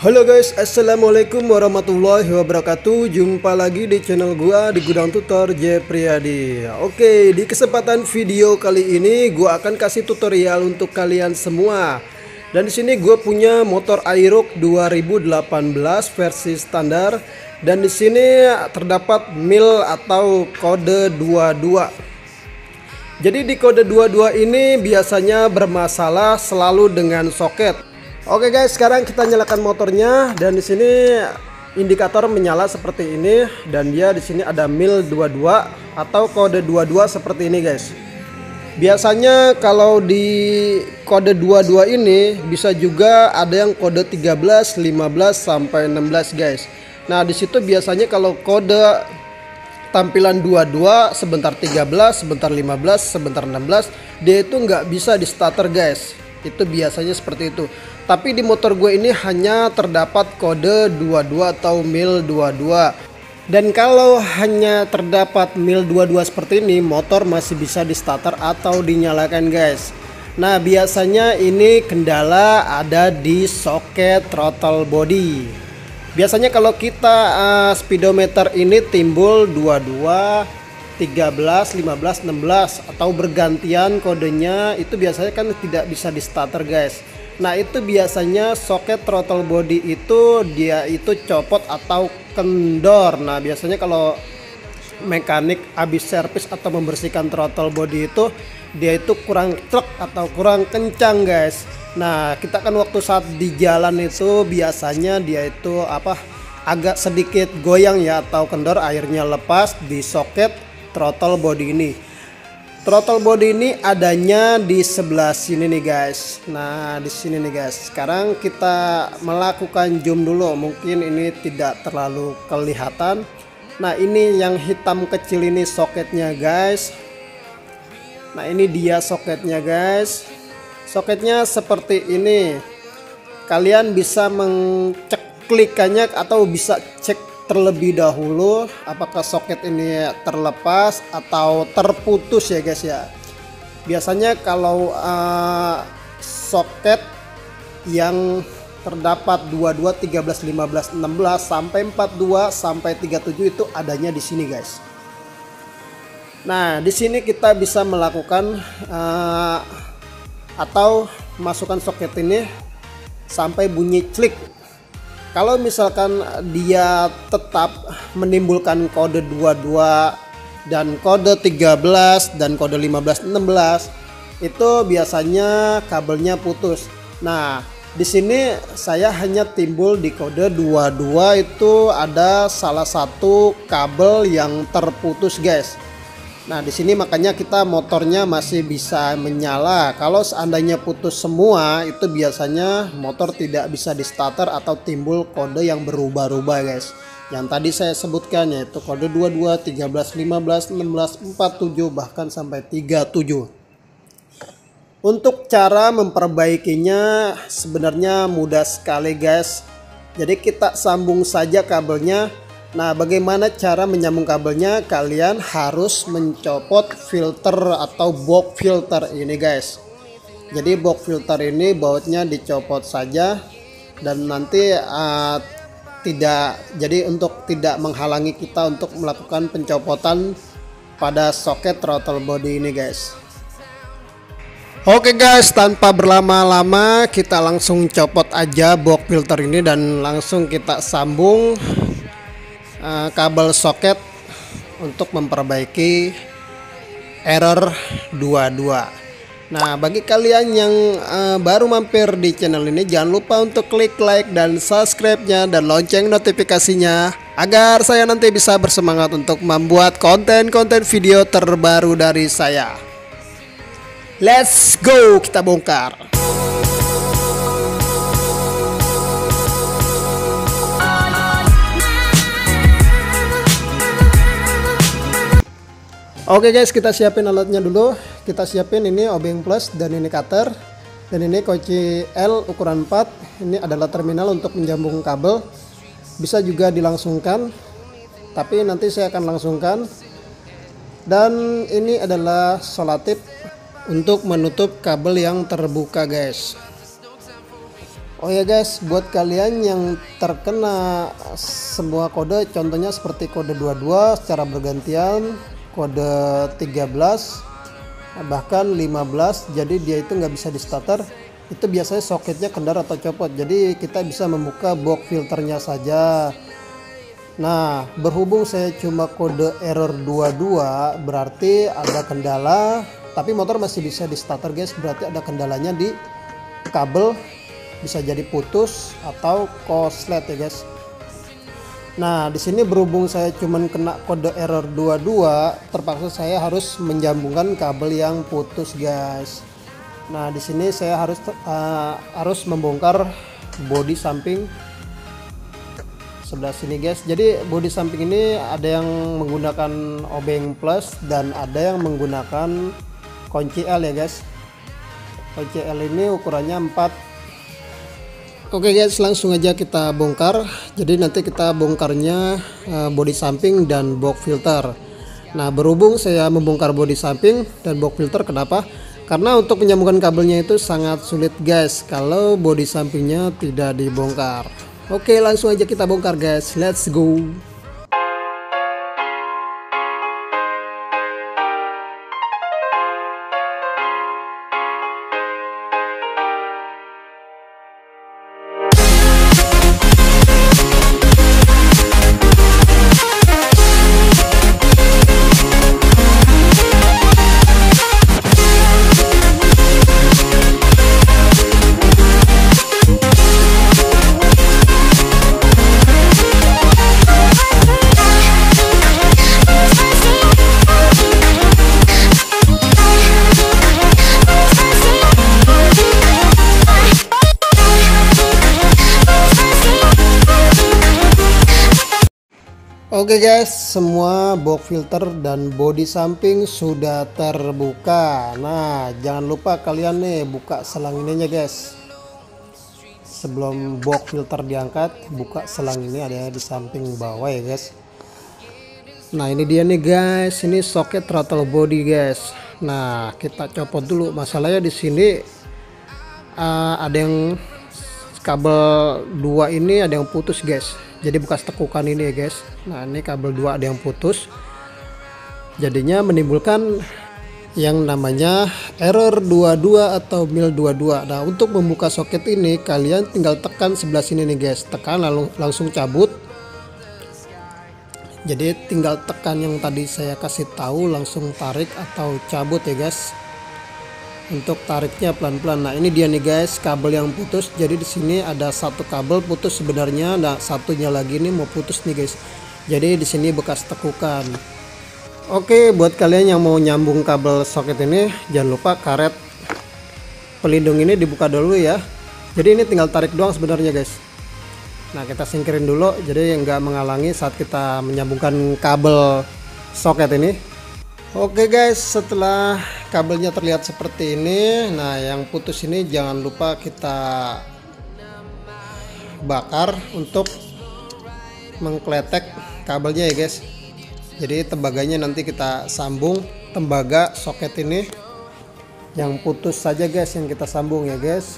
Halo guys, assalamualaikum warahmatullahi wabarakatuh. Jumpa lagi di channel gua di Gudang Tutor J Priyadi. Oke, di kesempatan video kali ini gua akan kasih tutorial untuk kalian semua. Dan di sini gua punya motor Aerox 2018 versi standar, dan di sini terdapat mil atau kode 22. Jadi di kode 22 ini biasanya bermasalah selalu dengan soket. Oke guys, sekarang kita nyalakan motornya, dan di sini indikator menyala seperti ini, dan dia di sini ada mil 22 atau kode 22 seperti ini guys. Biasanya kalau di kode 22 ini bisa juga ada yang kode 13, 15 sampai 16 guys. Nah, di situ biasanya kalau kode tampilan 22 sebentar 13, sebentar 15, sebentar 16, dia itu nggak bisa di starter guys. Itu biasanya seperti itu. Tapi di motor gue ini hanya terdapat kode 22 atau mil 22. Dan kalau hanya terdapat mil 22 seperti ini, motor masih bisa di starter atau dinyalakan guys. Nah, biasanya ini kendala ada di soket throttle body. Biasanya kalau kita speedometer ini timbul 22, 13, 15, 16 atau bergantian kodenya, itu biasanya kan tidak bisa di starter guys. Nah, itu biasanya soket throttle body itu dia itu copot atau kendor. Nah, biasanya kalau mekanik habis servis atau membersihkan throttle body itu dia itu kurang truk atau kurang kencang guys. Nah, kita kan waktu saat di jalan itu biasanya dia itu agak sedikit goyang ya atau kendor, akhirnya lepas di soket throttle body ini. Throttle body ini adanya di sebelah sini nih guys. Nah, di sini nih guys. Sekarang kita melakukan zoom dulu. Mungkin ini tidak terlalu kelihatan. Nah, ini yang hitam kecil ini soketnya guys. Nah, ini dia soketnya guys. Soketnya seperti ini. Kalian bisa mengklikkannya atau bisa cek terlebih dahulu apakah soket ini terlepas atau terputus ya guys ya. Biasanya kalau soket yang terdapat 22, 13, 15, 16 sampai 42 sampai 37 itu adanya di sini guys. Nah, di sini kita bisa melakukan atau masukkan soket ini sampai bunyi klik. Kalau misalkan dia tetap menimbulkan kode 22 dan kode 13 dan kode 15, 16, itu biasanya kabelnya putus. Nah, di sini saya hanya timbul di kode 22 itu ada salah satu kabel yang terputus guys. Nah, di sini makanya kita motornya masih bisa menyala. Kalau seandainya putus semua, itu biasanya motor tidak bisa di starter atau timbul kode yang berubah-ubah guys. Yang tadi saya sebutkan yaitu kode 22, 13, 15, 16, 47 bahkan sampai 37. Untuk cara memperbaikinya sebenarnya mudah sekali guys. Jadi kita sambung saja kabelnya. Nah, bagaimana cara menyambung kabelnya? Kalian harus mencopot filter atau box filter ini guys. Jadi box filter ini bautnya dicopot saja, dan nanti untuk tidak menghalangi kita untuk melakukan pencopotan pada soket throttle body ini guys. Oke guys, tanpa berlama-lama kita langsung copot aja box filter ini dan langsung kita sambung kabel soket untuk memperbaiki error 22. Nah, bagi kalian yang baru mampir di channel ini, jangan lupa untuk klik like dan subscribe-nya dan lonceng notifikasinya agar saya nanti bisa bersemangat untuk membuat konten-konten video terbaru dari saya. Let's go, kita bongkar. Oke guys, kita siapin alatnya dulu. Kita siapin ini obeng plus dan ini cutter, dan ini kunci L ukuran 4. Ini adalah terminal untuk menyambung kabel. Bisa juga dilangsungkan, tapi nanti saya akan langsungkan. Dan ini adalah solatip untuk menutup kabel yang terbuka guys. Oh ya guys, buat kalian yang terkena semua kode, contohnya seperti kode 22 secara bergantian, kode 13, bahkan 15, jadi dia itu nggak bisa di starter, itu biasanya soketnya kendar atau copot. Jadi kita bisa membuka box filternya saja. Nah, berhubung saya cuma kode error 22, berarti ada kendala, tapi motor masih bisa di starter guys, berarti ada kendalanya di kabel, bisa jadi putus atau korslet ya guys. Nah, di sini berhubung saya cuman kena kode error 22, terpaksa saya harus menyambungkan kabel yang putus guys. Nah, di sini saya harus membongkar bodi samping sebelah sini guys. Jadi bodi samping ini ada yang menggunakan obeng plus dan ada yang menggunakan kunci L ya guys. Kunci L ini ukurannya 4. Oke guys, langsung aja kita bongkar. Jadi nanti kita bongkarnya bodi samping dan box filter. Nah, berhubung saya membongkar bodi samping dan box filter, kenapa? Karena untuk menyambungkan kabelnya itu sangat sulit guys kalau bodi sampingnya tidak dibongkar. Oke, langsung aja kita bongkar guys, let's go. Oke guys, semua box filter dan bodi samping sudah terbuka. Nah, jangan lupa kalian nih buka selang ininya guys. Sebelum box filter diangkat, buka selang ini, ada di samping bawah ya guys. Nah, ini dia nih guys, ini soket throttle body guys. Nah, kita copot dulu. Masalahnya di sini ada yang kabel 2 ini ada yang putus guys, jadi bekas tekukan ini ya guys. Nah, ini kabel 2 ada yang putus, jadinya menimbulkan yang namanya error 22 atau mil 22. Nah, untuk membuka soket ini kalian tinggal tekan sebelah sini nih guys, tekan lalu langsung cabut. Jadi tinggal tekan yang tadi saya kasih tahu, langsung tarik atau cabut ya guys. Untuk tariknya pelan-pelan. Nah, ini dia nih guys kabel yang putus. Jadi di sini ada satu kabel putus sebenarnya, nah satunya lagi nih mau putus nih guys. Jadi di sini bekas tekukan. Oke, buat kalian yang mau nyambung kabel soket ini, jangan lupa karet pelindung ini dibuka dulu ya. Jadi ini tinggal tarik doang sebenarnya guys. Nah, kita singkirin dulu jadi nggak menghalangi saat kita menyambungkan kabel soket ini. Oke guys, setelah kabelnya terlihat seperti ini, nah yang putus ini jangan lupa kita bakar untuk mengkletek kabelnya ya guys. Jadi tembaganya nanti kita sambung, tembaga soket ini yang putus saja guys yang kita sambung ya guys.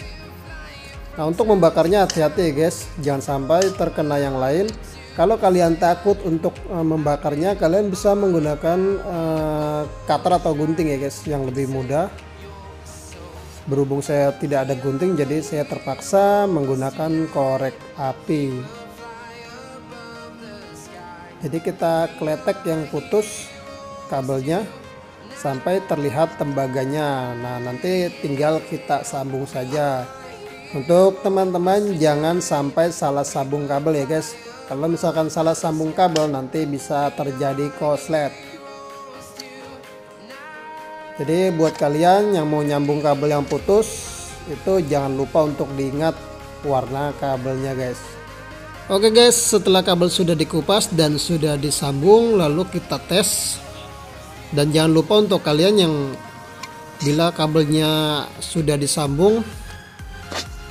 Nah, untuk membakarnya hati-hati ya guys, jangan sampai terkena yang lain. Kalau kalian takut untuk membakarnya, kalian bisa menggunakan cutter atau gunting ya guys, yang lebih mudah. Berhubung saya tidak ada gunting, jadi saya terpaksa menggunakan korek api. Jadi kita kletek yang putus kabelnya sampai terlihat tembaganya. Nah, nanti tinggal kita sambung saja. Untuk teman-teman jangan sampai salah sambung kabel ya guys. Kalau misalkan salah sambung kabel nanti bisa terjadi korslet. Jadi buat kalian yang mau nyambung kabel yang putus, itu jangan lupa untuk diingat warna kabelnya guys. Oke guys, setelah kabel sudah dikupas dan sudah disambung, lalu kita tes. Dan jangan lupa untuk kalian yang bila kabelnya sudah disambung,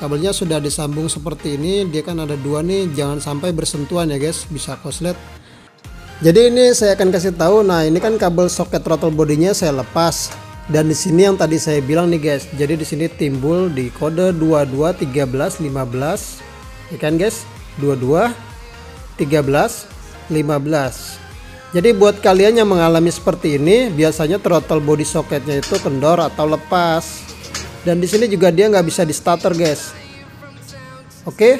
kabelnya sudah disambung seperti ini, dia kan ada dua nih, jangan sampai bersentuhan ya guys, bisa korslet. Jadi ini saya akan kasih tahu. Nah, ini kan kabel soket throttle bodinya saya lepas. Dan di sini yang tadi saya bilang nih guys, jadi di sini timbul di kode 22 13 15, ya kan guys, 22 13 15. Jadi buat kalian yang mengalami seperti ini, biasanya throttle body socketnya itu kendor atau lepas. Dan di sini juga dia nggak bisa di starter guys. Oke.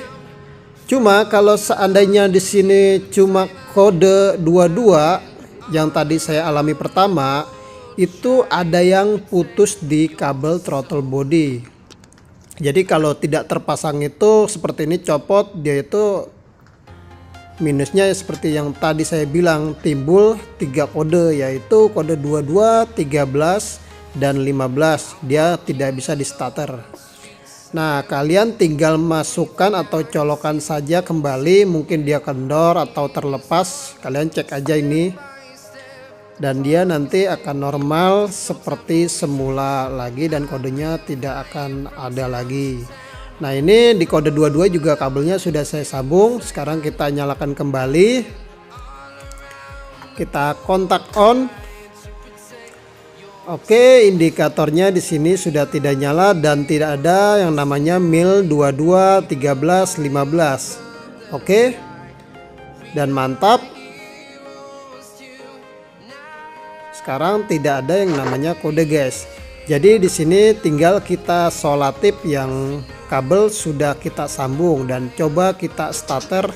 Cuma kalau seandainya di sini cuma kode 22 yang tadi saya alami pertama, itu ada yang putus di kabel throttle body. Jadi kalau tidak terpasang itu seperti ini, copot, dia itu minusnya seperti yang tadi saya bilang, timbul 3 kode, yaitu kode 22 13 dan 15. Dia tidak bisa di starter. Nah, kalian tinggal masukkan atau colokan saja kembali, mungkin dia kendor atau terlepas, kalian cek aja ini, dan dia nanti akan normal seperti semula lagi dan kodenya tidak akan ada lagi. Nah, ini di kode 22 juga kabelnya sudah saya sambung. Sekarang kita nyalakan kembali, kita kontak on. Oke, indikatornya di sini sudah tidak nyala dan tidak ada yang namanya mil 22 13 15. Oke, dan mantap. Sekarang tidak ada yang namanya kode guys. Jadi di sini tinggal kita solatip yang kabel sudah kita sambung dan coba kita starter.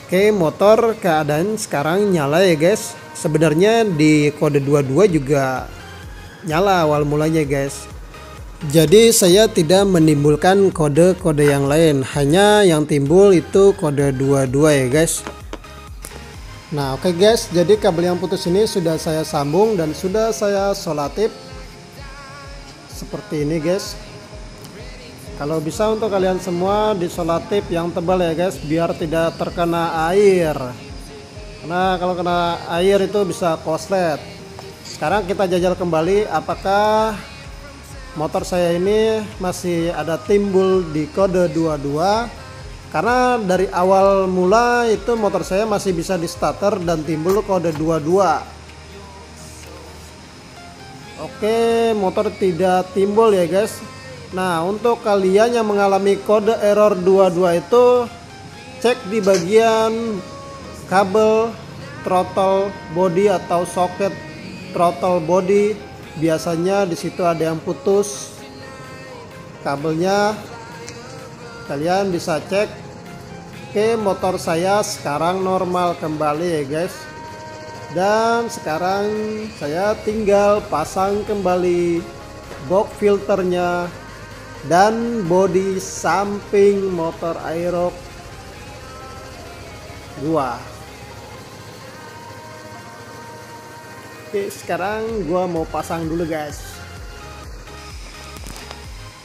Oke, motor keadaan sekarang nyala ya guys. Sebenarnya di kode 22 juga nyala awal mulanya guys. Jadi saya tidak menimbulkan kode-kode yang lain, hanya yang timbul itu kode 22 ya guys. Nah, oke guys, jadi kabel yang putus ini sudah saya sambung dan sudah saya solatip seperti ini guys. Kalau bisa untuk kalian semua disolatip yang tebal ya guys, biar tidak terkena air. Karena kalau kena air itu bisa koslet. Sekarang kita jajal kembali apakah motor saya ini masih ada timbul di kode 22. Karena dari awal mula itu motor saya masih bisa di starter dan timbul kode 22. Oke, motor tidak timbul ya guys. Nah, untuk kalian yang mengalami kode error 22 itu, cek di bagian kabel throttle body atau soket throttle body. Biasanya di situ ada yang putus kabelnya. Kalian bisa cek. Oke, motor saya sekarang normal kembali ya guys. Dan sekarang saya tinggal pasang kembali box filternya dan bodi samping motor Aerox gua. Oke, sekarang gua mau pasang dulu guys.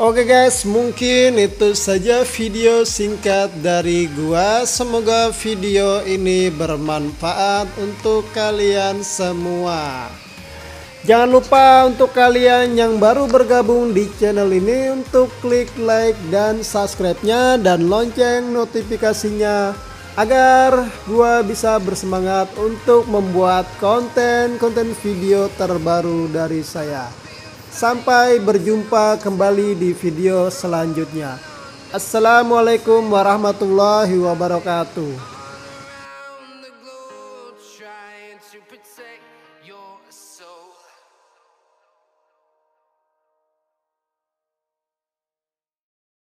Oke guys, mungkin itu saja video singkat dari gua. Semoga video ini bermanfaat untuk kalian semua. Jangan lupa untuk kalian yang baru bergabung di channel ini untuk klik like dan subscribe-nya dan lonceng notifikasinya agar gua bisa bersemangat untuk membuat konten-konten video terbaru dari saya. Sampai berjumpa kembali di video selanjutnya. Assalamualaikum warahmatullahi wabarakatuh.